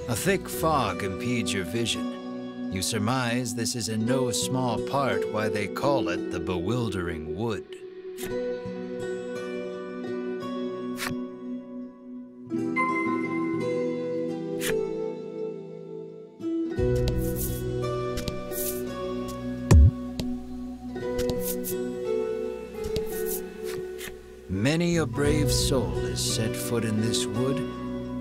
A thick fog impedes your vision. You surmise this is in no small part why they call it the Bewildering Wood. Many a brave soul has set foot in this wood,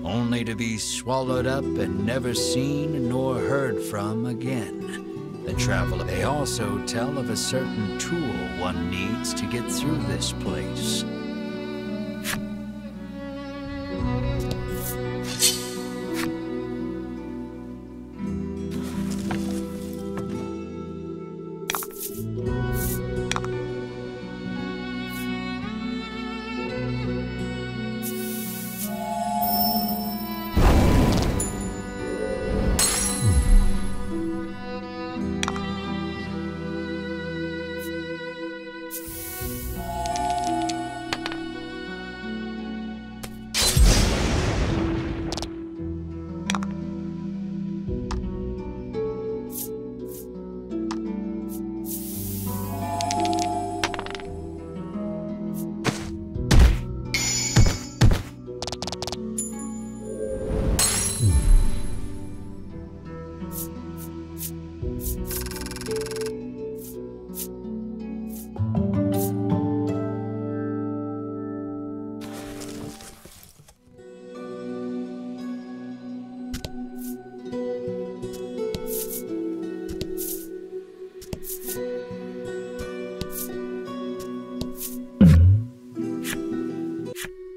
only to be swallowed up and never seen nor heard from again. The traveler. They also tell of a certain tool one needs to get through this place.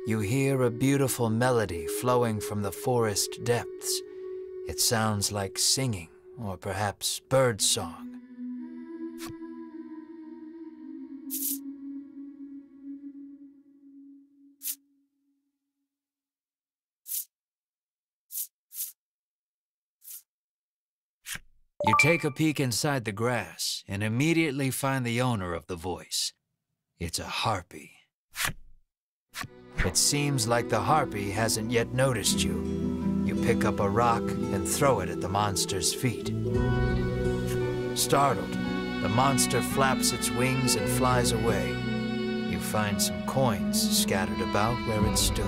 You hear a beautiful melody flowing from the forest depths. It sounds like singing, or perhaps bird song. You take a peek inside the grass and immediately find the owner of the voice. It's a harpy. It seems like the harpy hasn't yet noticed you. You pick up a rock and throw it at the monster's feet. Startled, the monster flaps its wings and flies away. You find some coins scattered about where it stood.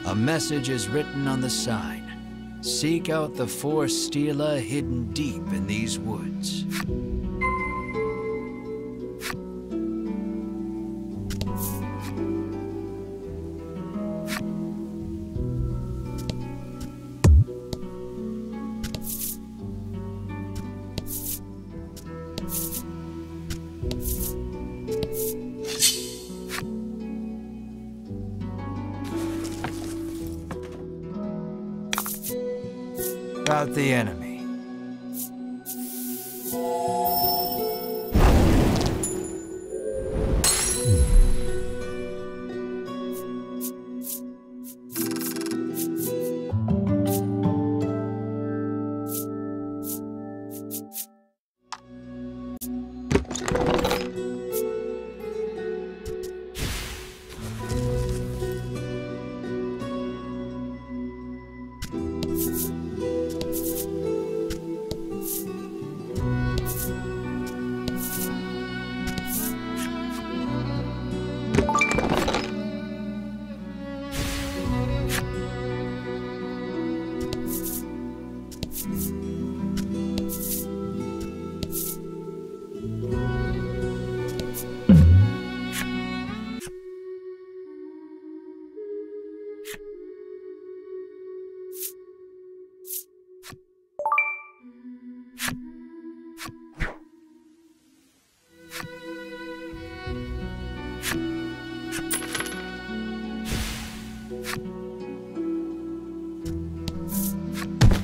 A message is written on the sign. Seek out the 4 stela hidden deep in these woods. About the enemy.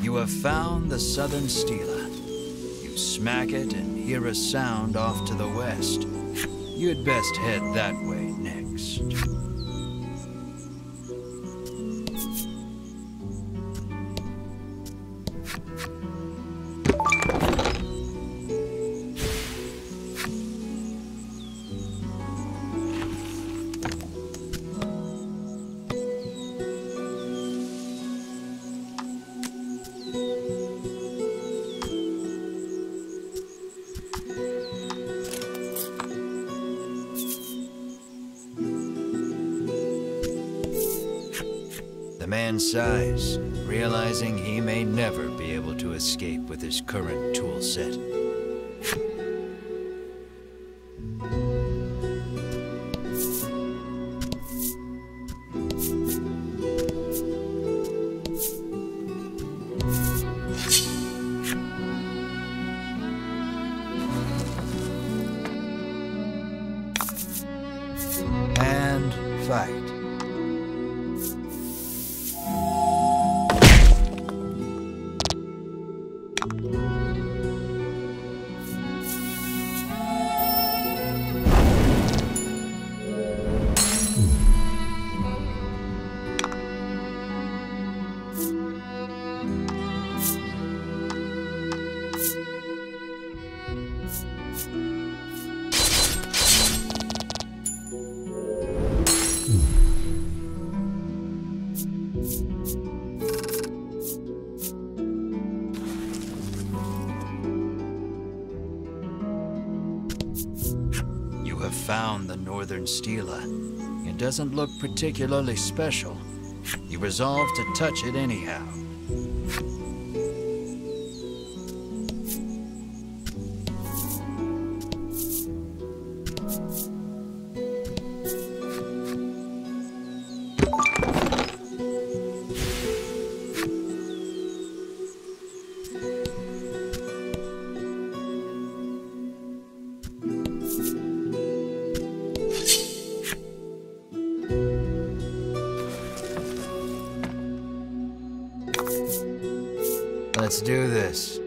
You have found the southern stela. You smack it and hear a sound off to the west. You'd best head that way next. man sighs, realizing he may never be able to escape with his current tool set. And fight. You have found the Northern Stela. It doesn't look particularly special. You resolve to touch it anyhow. Let's do this.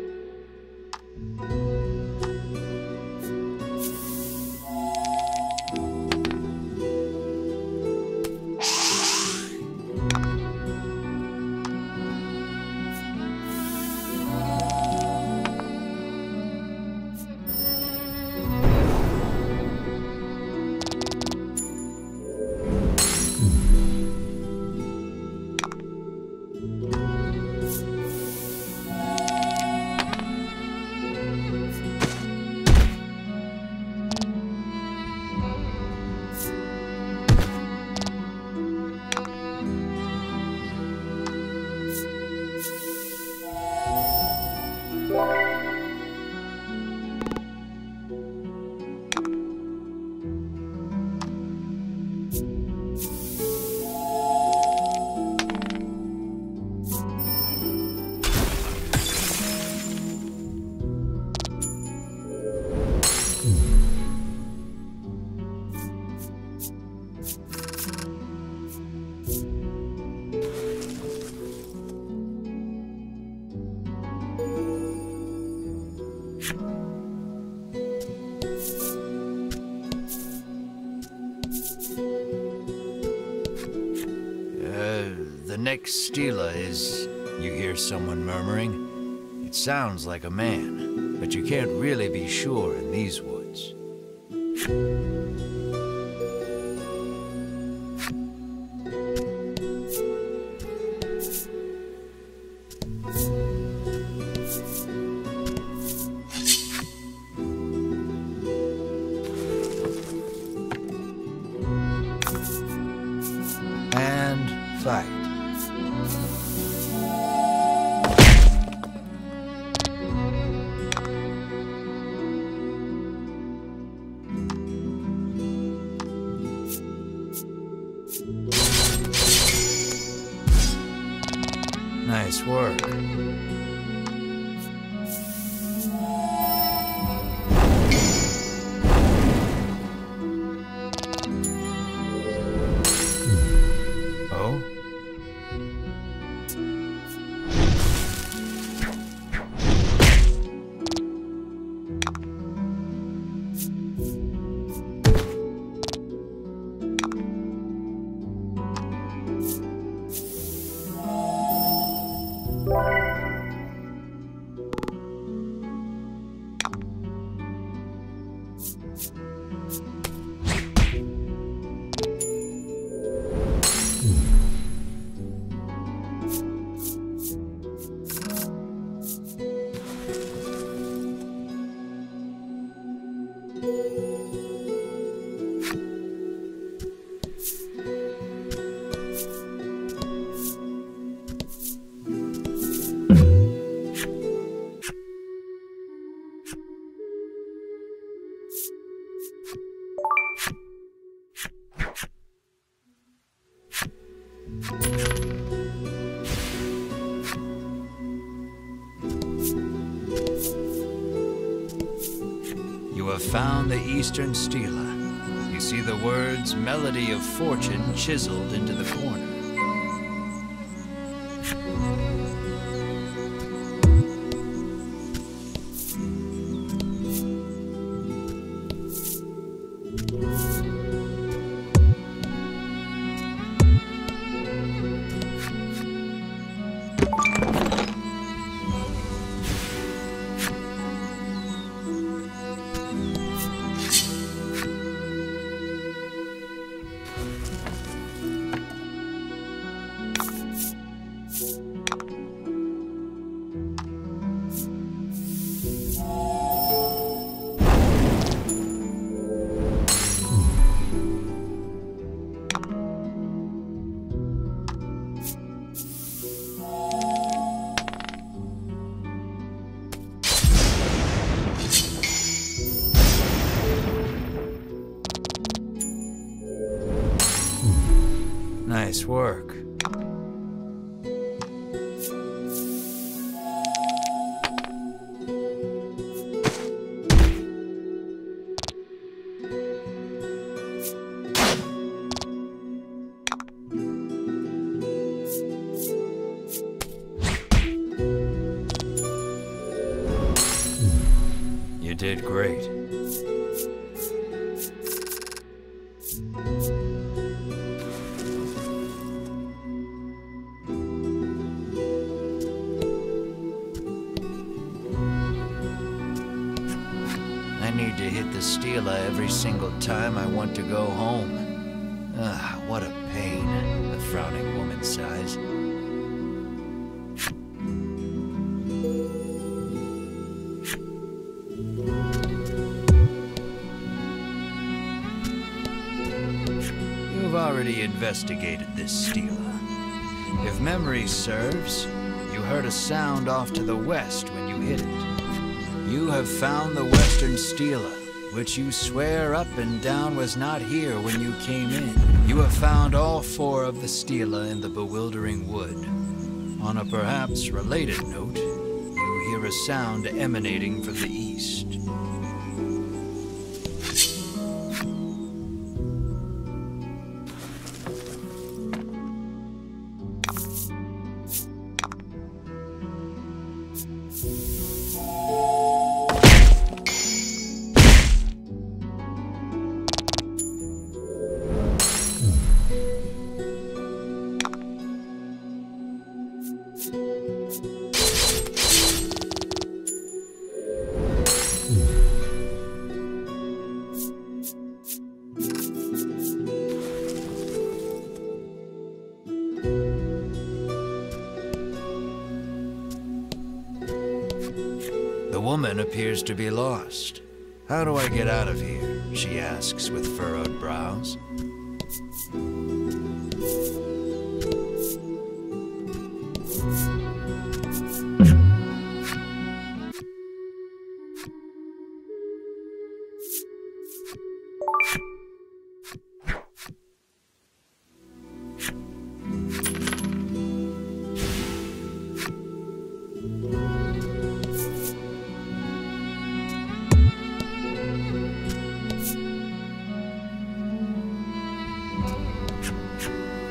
The next Stela is, you hear someone murmuring. It sounds like a man, but you can't really be sure in these woods. And fight. Nice work. Oh? have found the Eastern Stela. You see the words Melody of Fortune chiseled into the corner. Nice work. You did great. I need to hit the Stela every single time I want to go home. Ah, what a pain, the frowning woman sighs. You've already investigated this Stela. If memory serves, you heard a sound off to the west when you hit it. You have found the Western Stela, which you swear up and down was not here when you came in. You have found all 4 of the Stela in the bewildering wood. On a perhaps related note, you hear a sound emanating from the east. The woman appears to be lost. How do I get out of here? She asks with furrowed brows.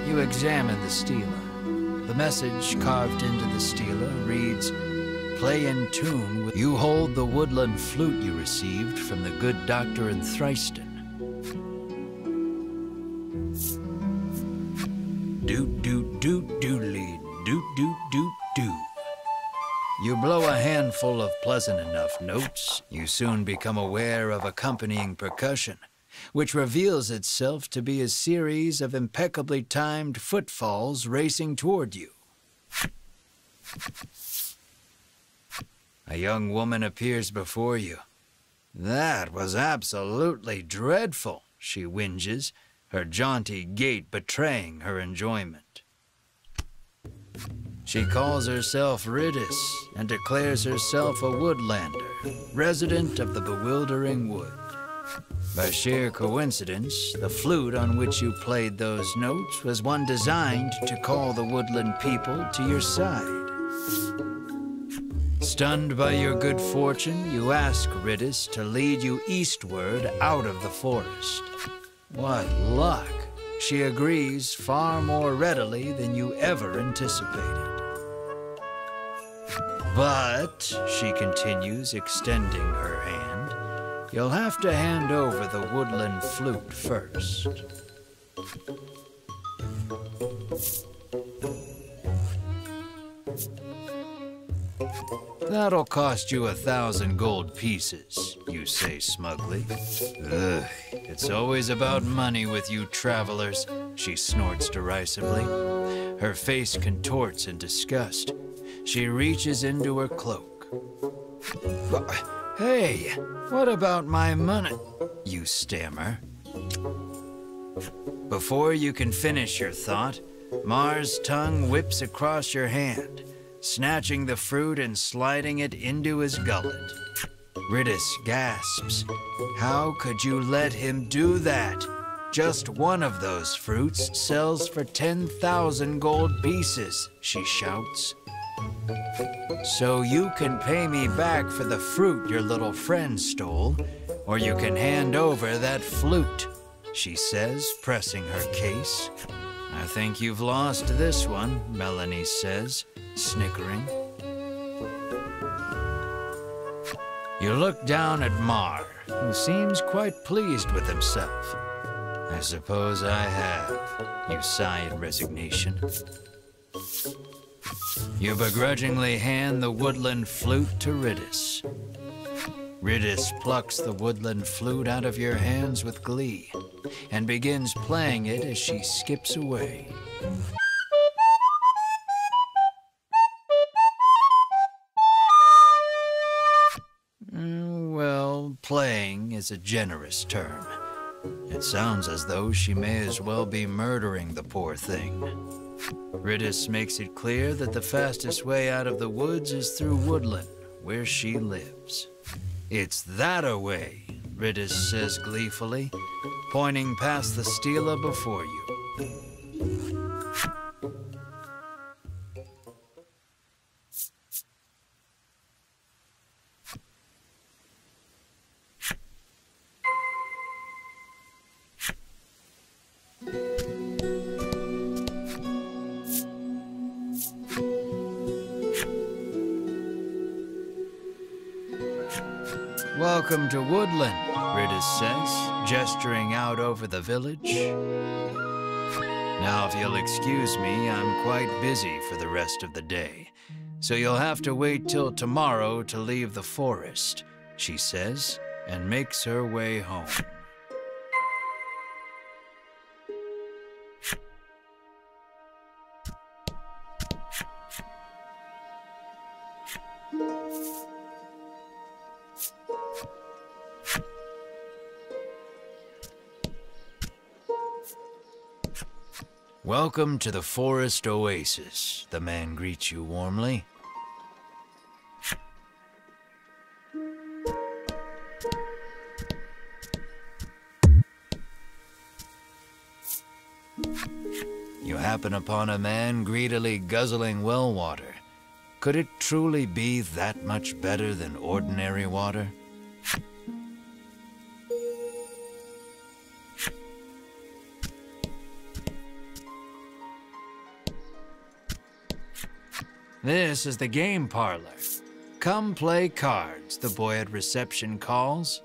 You examine the Stela. The message carved into the Stela reads, "Play in tune with..." You hold the woodland flute you received from the good doctor in Thriston. Doot doot doot doodly doot doot doot doo. You blow a handful of pleasant enough notes, you soon become aware of accompanying percussion, which reveals itself to be a series of impeccably timed footfalls racing toward you. A young woman appears before you. "That was absolutely dreadful," she whinges, her jaunty gait betraying her enjoyment. She calls herself Riddis and declares herself a woodlander, resident of the bewildering wood. By sheer coincidence, the flute on which you played those notes was one designed to call the woodland people to your side. Stunned by your good fortune, you ask Riddis to lead you eastward out of the forest. What luck! She agrees far more readily than you ever anticipated. But, she continues, extending her hand, you'll have to hand over the woodland flute first. That'll cost you 1,000 gold pieces, you say smugly. Ugh, it's always about money with you travelers, she snorts derisively. Her face contorts in disgust. She reaches into her cloak. Hey, what about my money? You stammer. Before you can finish your thought, Mars' tongue whips across your hand, snatching the fruit and sliding it into his gullet. Riddis gasps. How could you let him do that? Just one of those fruits sells for 10,000 gold pieces, she shouts. So you can pay me back for the fruit your little friend stole, or you can hand over that flute, she says, pressing her case. I think you've lost this one, Melanie says, snickering. You look down at Mar, who seems quite pleased with himself. I suppose I have, you sigh in resignation. You begrudgingly hand the woodland flute to Riddis. Riddis plucks the woodland flute out of your hands with glee and begins playing it as she skips away. Well, playing is a generous term. It sounds as though she may as well be murdering the poor thing. Riddis makes it clear that the fastest way out of the woods is through woodland, where she lives. It's that-a-way, Riddis says gleefully, pointing past the stela before you. Welcome to Woodland, Riddis says, gesturing out over the village. Now, if you'll excuse me, I'm quite busy for the rest of the day, so you'll have to wait till tomorrow to leave the forest, she says, and makes her way home. Welcome to the Forest Oasis, the man greets you warmly. You happen upon a man greedily guzzling well water. Could it truly be that much better than ordinary water? This is the game parlor. Come play cards, the boy at reception calls.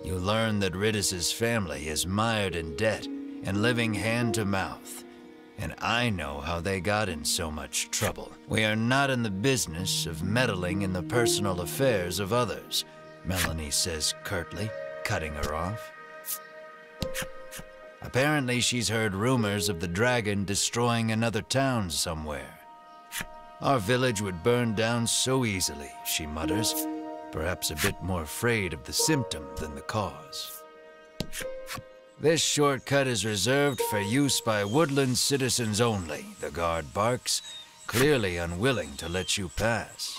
You learn that Ridis's family is mired in debt and living hand to mouth. And I know how they got in so much trouble. We are not in the business of meddling in the personal affairs of others, Melanie says curtly, cutting her off. Apparently she's heard rumors of the dragon destroying another town somewhere. Our village would burn down so easily, she mutters, perhaps a bit more afraid of the symptom than the cause. This shortcut is reserved for use by woodland citizens only, the guard barks, clearly unwilling to let you pass.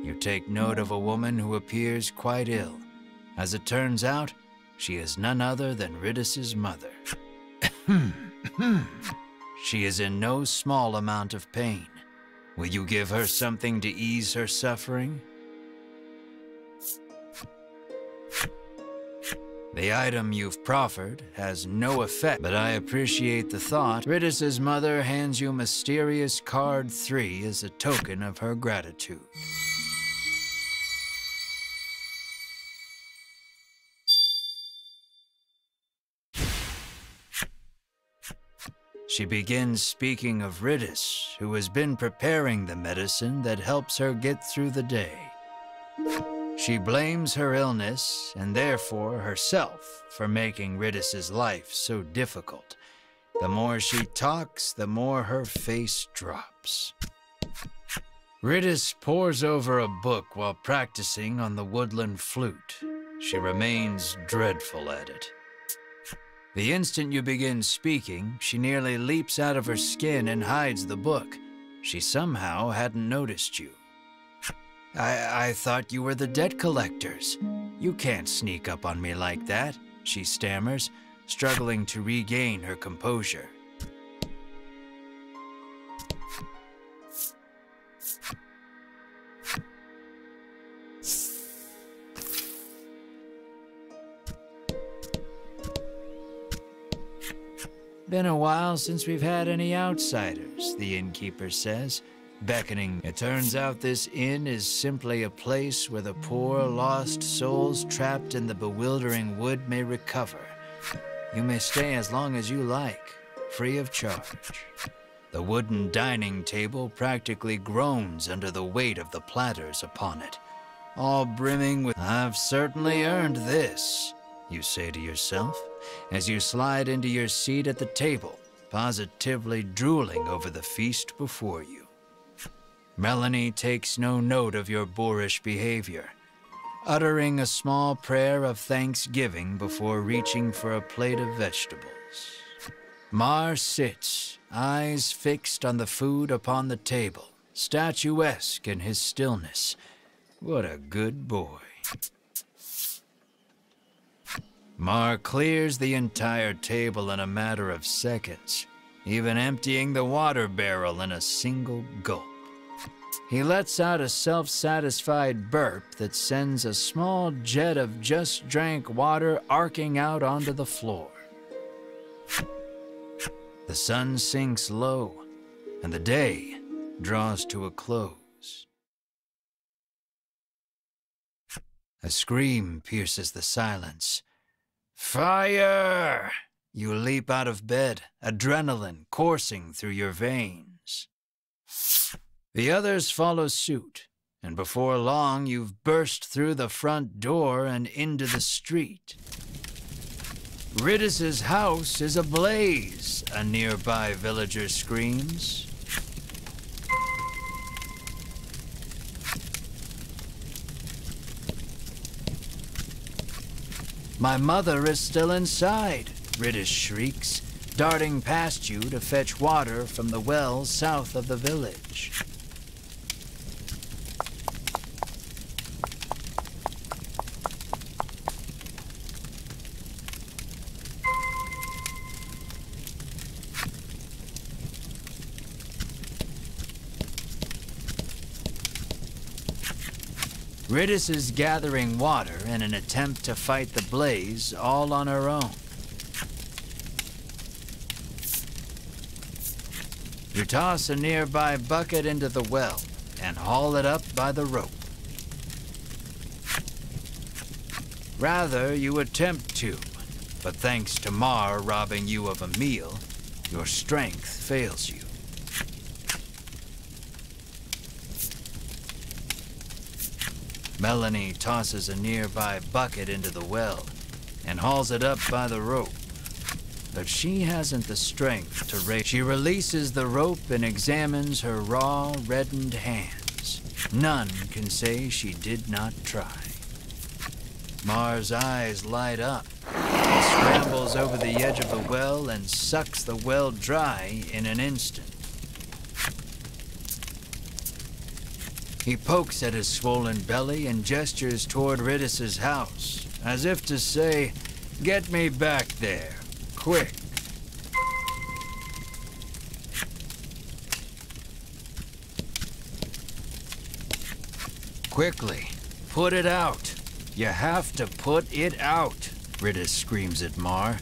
You take note of a woman who appears quite ill. As it turns out, she is none other than Ridis's mother. She is in no small amount of pain. Will you give her something to ease her suffering? The item you've proffered has no effect, but I appreciate the thought. Ridis's mother hands you mysterious card 3 as a token of her gratitude. She begins speaking of Ridis, who has been preparing the medicine that helps her get through the day. She blames her illness, and therefore herself, for making Ridis's life so difficult. The more she talks, the more her face drops. Ridis pores over a book while practicing on the woodland flute. She remains dreadful at it. The instant you begin speaking, she nearly leaps out of her skin and hides the book. She somehow hadn't noticed you. I thought you were the debt collectors. You can't sneak up on me like that, she stammers, struggling to regain her composure. Been a while since we've had any outsiders, the innkeeper says, beckoning. It turns out this inn is simply a place where the poor, lost souls trapped in the bewildering wood may recover. You may stay as long as you like, free of charge. The wooden dining table practically groans under the weight of the platters upon it, all brimming with, "I've certainly earned this," you say to yourself, as you slide into your seat at the table, positively drooling over the feast before you. Melanie takes no note of your boorish behavior, uttering a small prayer of thanksgiving before reaching for a plate of vegetables. Mar sits, eyes fixed on the food upon the table, statuesque in his stillness. What a good boy. Mar clears the entire table in a matter of seconds, even emptying the water barrel in a single gulp. He lets out a self-satisfied burp that sends a small jet of just-drank water arcing out onto the floor. The sun sinks low, and the day draws to a close. A scream pierces the silence. Fire! You leap out of bed, adrenaline coursing through your veins. The others follow suit, and before long you've burst through the front door and into the street. Ridis's house is ablaze, a nearby villager screams. My mother is still inside, Ridis shrieks, darting past you to fetch water from the well south of the village. Riddis is gathering water in an attempt to fight the blaze all on her own. You toss a nearby bucket into the well and haul it up by the rope. Rather, you attempt to, but thanks to Mar robbing you of a meal, your strength fails you. Melanie tosses a nearby bucket into the well and hauls it up by the rope. But she hasn't the strength to raise. She releases the rope and examines her raw, reddened hands. None can say she did not try. Mar's eyes light up. He scrambles over the edge of the well and sucks the well dry in an instant. He pokes at his swollen belly and gestures toward Riddis's house, as if to say, "Get me back there. Quick." Quickly, put it out. You have to put it out, Riddis screams at Mar.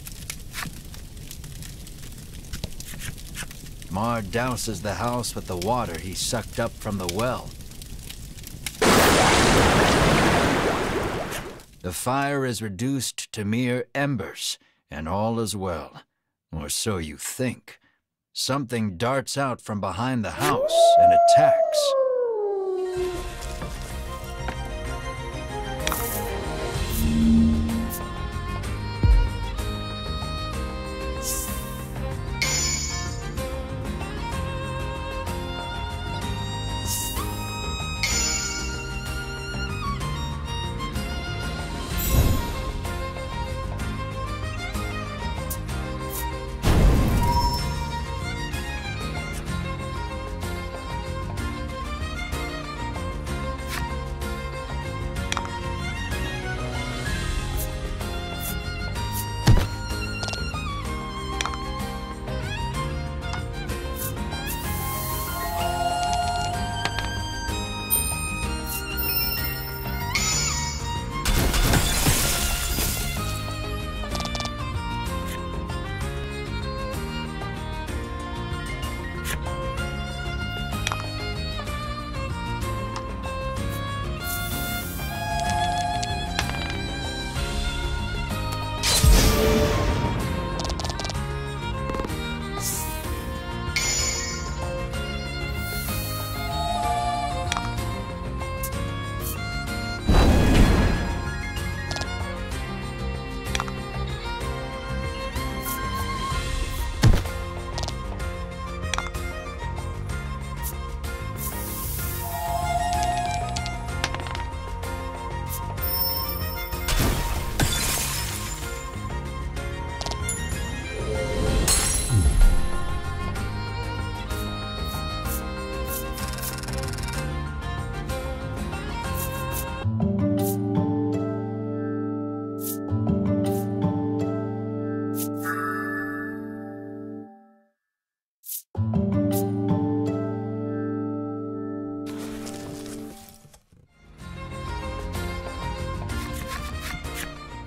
Mar douses the house with the water he sucked up from the well. The fire is reduced to mere embers, and all is well. Or so you think. Something darts out from behind the house and attacks.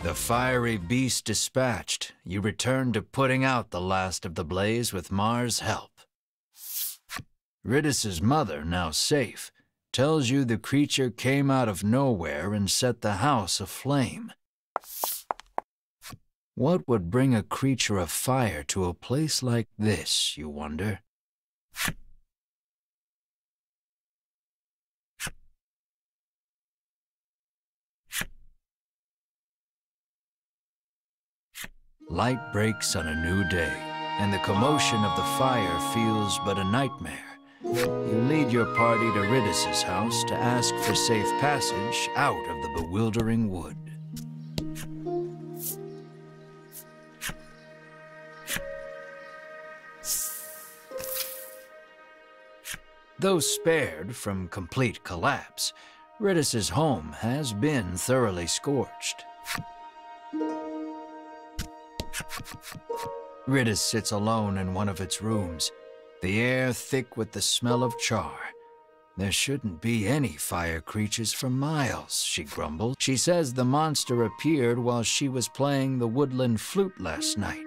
The fiery beast dispatched, you return to putting out the last of the blaze with Mar's help. Riddis's mother, now safe, tells you the creature came out of nowhere and set the house aflame. What would bring a creature of fire to a place like this, you wonder? Light breaks on a new day, and the commotion of the fire feels but a nightmare. You lead your party to Riddis's house to ask for safe passage out of the bewildering wood. Though spared from complete collapse, Riddis's home has been thoroughly scorched. Riddis sits alone in one of its rooms, the air thick with the smell of char. There shouldn't be any fire creatures for miles, she grumbled. She says the monster appeared while she was playing the woodland flute last night.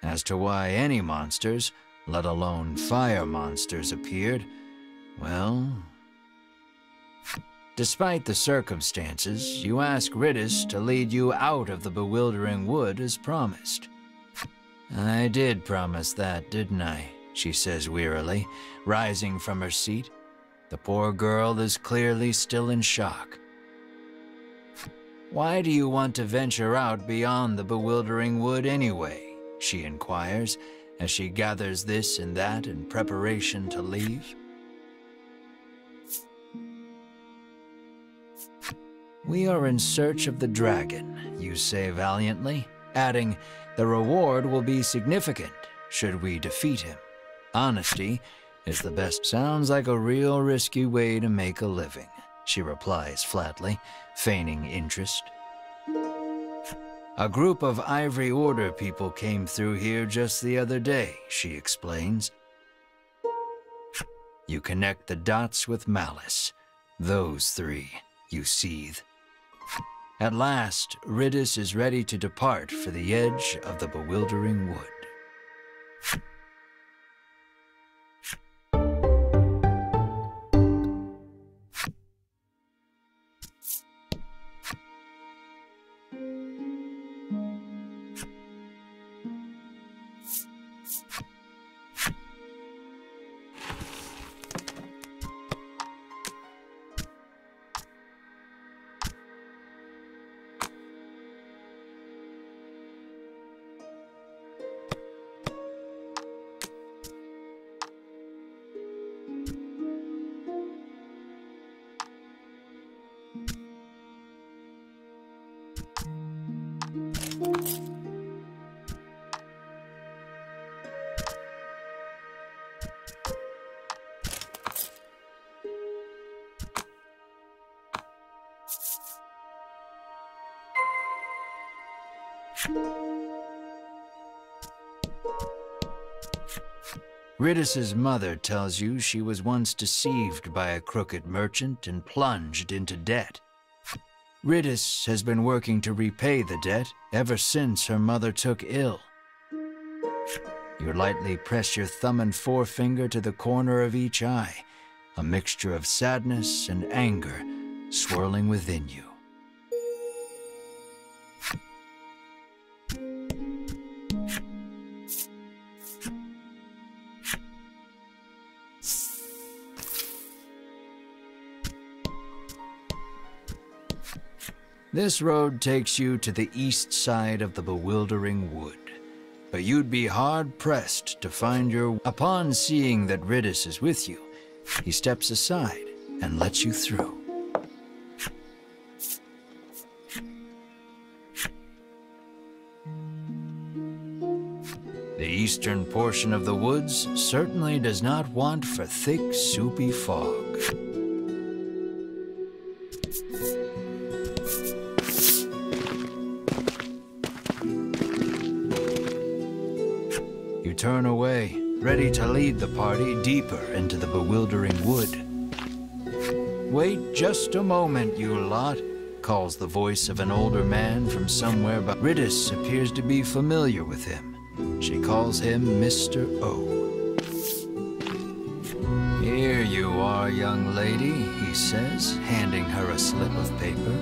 As to why any monsters, let alone fire monsters, appeared, well... Despite the circumstances, you ask Riddis to lead you out of the bewildering wood as promised. I did promise that, didn't I? She says wearily, rising from her seat. The poor girl is clearly still in shock. Why do you want to venture out beyond the bewildering wood anyway? She inquires, as she gathers this and that in preparation to leave. We are in search of the dragon, you say valiantly, adding, the reward will be significant should we defeat him. Honesty is the best. Sounds like a real risky way to make a living, she replies flatly, feigning interest. A group of Ivory Order people came through here just the other day, she explains. You connect the dots with malice. Those three, you seethe. At last, Riddis is ready to depart for the edge of the bewildering wood. Riddis's mother tells you she was once deceived by a crooked merchant and plunged into debt. Riddis has been working to repay the debt ever since her mother took ill. You lightly press your thumb and forefinger to the corner of each eye, a mixture of sadness and anger swirling within you. This road takes you to the east side of the bewildering wood, but you'd be hard-pressed to find your... Upon seeing that Riddis is with you, he steps aside and lets you through. The eastern portion of the woods certainly does not want for thick, soupy fog. Turn away, ready to lead the party deeper into the bewildering wood. Wait just a moment, you lot, calls the voice of an older man from somewhere, but Riddis appears to be familiar with him. She calls him Mr. O. Here you are, young lady, he says, handing her a slip of paper.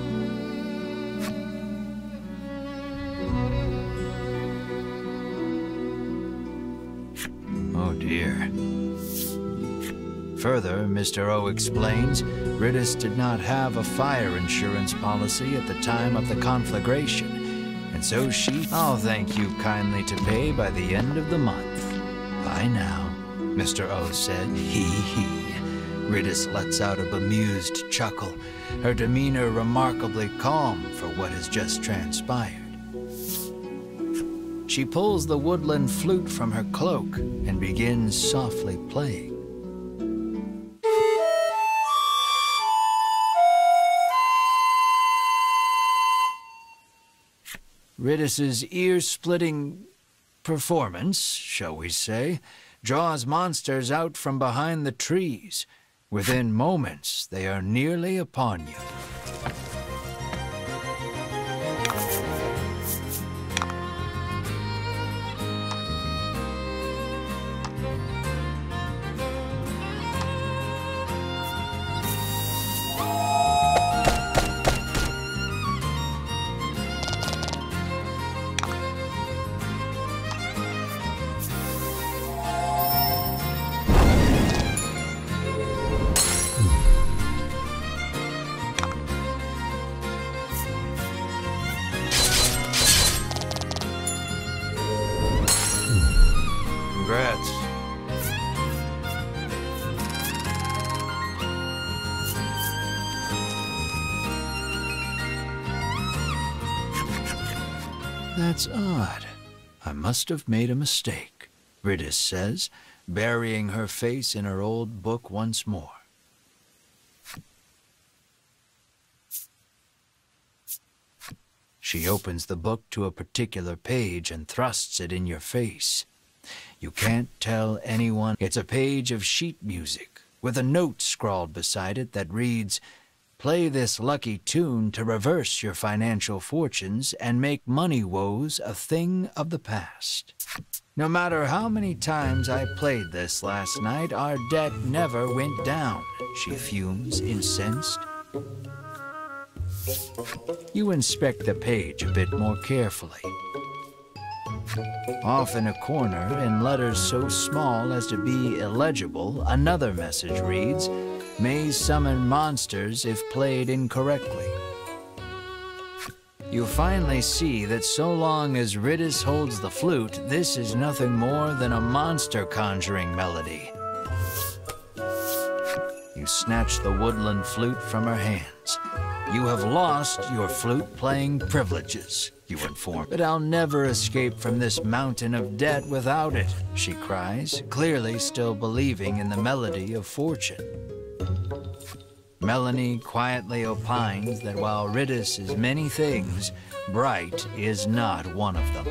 Further, Mr. O explains, Riddis did not have a fire insurance policy at the time of the conflagration, and so I'll thank you kindly to pay by the end of the month. Bye now, Mr. O said, hee. Riddis lets out a bemused chuckle, her demeanor remarkably calm for what has just transpired. She pulls the woodland flute from her cloak and begins softly playing. Riddis's ear-splitting performance, shall we say, draws monsters out from behind the trees. Within moments, they are nearly upon you. Congrats. That's odd. I must have made a mistake, Riddis says, burying her face in her old book once more. She opens the book to a particular page and thrusts it in your face. You can't tell anyone. It's a page of sheet music with a note scrawled beside it that reads, "Play this lucky tune to reverse your financial fortunes and make money woes a thing of the past." No matter how many times I played this last night, our debt never went down, she fumes, incensed. You inspect the page a bit more carefully. Off in a corner, in letters so small as to be illegible, another message reads, "May summon monsters if played incorrectly." You finally see that so long as Riddis holds the flute, this is nothing more than a monster conjuring melody. You snatch the woodland flute from her hands. "You have lost your flute-playing privileges," you inform. "But I'll never escape from this mountain of debt without it," she cries, clearly still believing in the melody of fortune. Melanie quietly opines that while Riddis is many things, bright is not one of them.